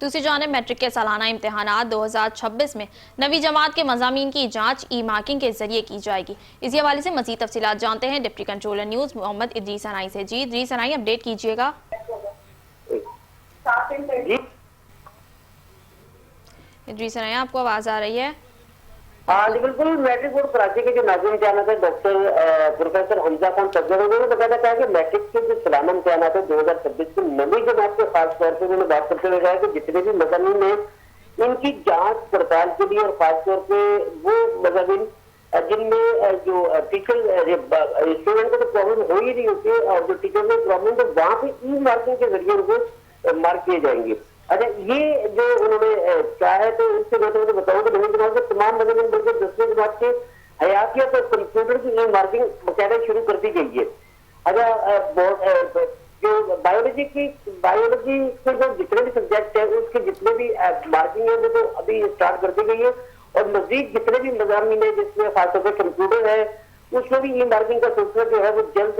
दूसरी जानिब मैट्रिक के सालाना इम्तहानात 2026 में नवी जमात के मज़ामीन की जांच ई मार्किंग के जरिए की जाएगी। इसी हवाले से मज़ीद तफसीलात जानते हैं deputy controller news Mohammad Idris Anai से। जी इदरीस अनाई, अपडेट कीजिएगा। इदरीस अनाई, आपको आवाज़ आ रही है? हाँ जी बिल्कुल। मैट्रिक बोर्ड कराची के जो नाज़िम इम्तिहान है डॉक्टर प्रोफेसर हमजा खान सज्जद, उन्होंने बताया कहा कि मैट्रिक के जो सालाना इम्तिहान है 2026 की नवी जमात के खास तौर पर उन्होंने बात करते हुए कहा कि जितने भी मज़ामीन हैं इनकी जांच पड़ताल के लिए और खास तौर पे वो मज़ामीन जिनमें जो टीचर स्टूडेंट को तो प्रॉब्लम हो ही नहीं होती और जो टीचर में प्रॉब्लम तो वहाँ पे ई मार्किंग के जरिए उनको मार्क किए जाएंगे। अच्छा, ये जो उन्होंने कहा है तो इससे मैं तो बताऊँ कि नवी जमात के तमाम मज़ामीन बल्कि 10वीं जमात के हयातियत और कंप्यूटर की ई मार्किंग बकायदा शुरू कर दी गई है। अच्छा, जो बायोलॉजी के जो जितने भी सब्जेक्ट है उसके जितने भी मार्किंग है वो तो अभी स्टार्ट कर दी गई है और मजीद जितने भी मज़ामीन है जिसमें खासतौर पर कंप्यूटर है उसमें भी ई मार्किंग का सिलसिला जो है वो जल्द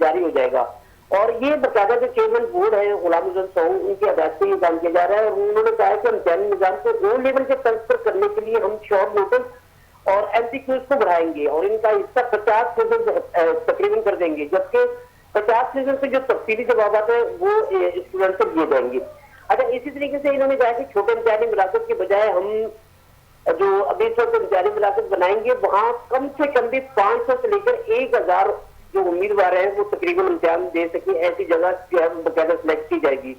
जारी हो जाएगा। और ये बकायदा जो चेयरमैन बोर्ड है गुलाम अजहर सऊद, उनकी हदायत से ये काम किया जा रहा है और उन्होंने कहा है कि इम्तिहानी निजाम को ओ लेवल के तर्ज पर करने के लिए हम शॉर्ट नोटिस और एमसीक्यूज को बढ़ाएंगे और इनका हिस्सा 50% तकरीबन कर देंगे, जबकि 50% से जो तफसीली जवाब है वो स्टूडेंट से लिए जाएंगे। अच्छा, इसी तरीके से इन्होंने कहा कि छोटे इम्तिहानी मिलाकत के बजाय हम जो अभी तक इम्तिहानी मिलाकत बनाएंगे वहाँ कम से कम भी 500 से लेकर 1000 जो उम्मीदवार हैं वो तकरीबन इम्तिहान दे सके, ऐसी जगह जो है बकायदा सिलेक्ट की जाएगी।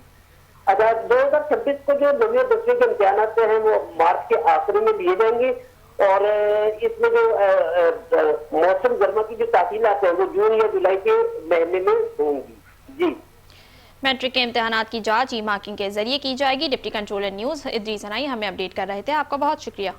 अच्छा, 2026 को जो 9वीं और 10वीं के इम्तिहान हैं वो मार्च के आखिरी में लिए जाएंगे और इसमें जो मौसम गर्मा की जो तासीलात है वो जून या जुलाई के महीने में होंगी। जी, मैट्रिक के इम्तहानात की जांच ई मार्किंग के जरिए की जाएगी। डिप्टी कंट्रोलर न्यूज़ इदरीस अनाई हमें अपडेट कर रहे थे। आपका बहुत शुक्रिया।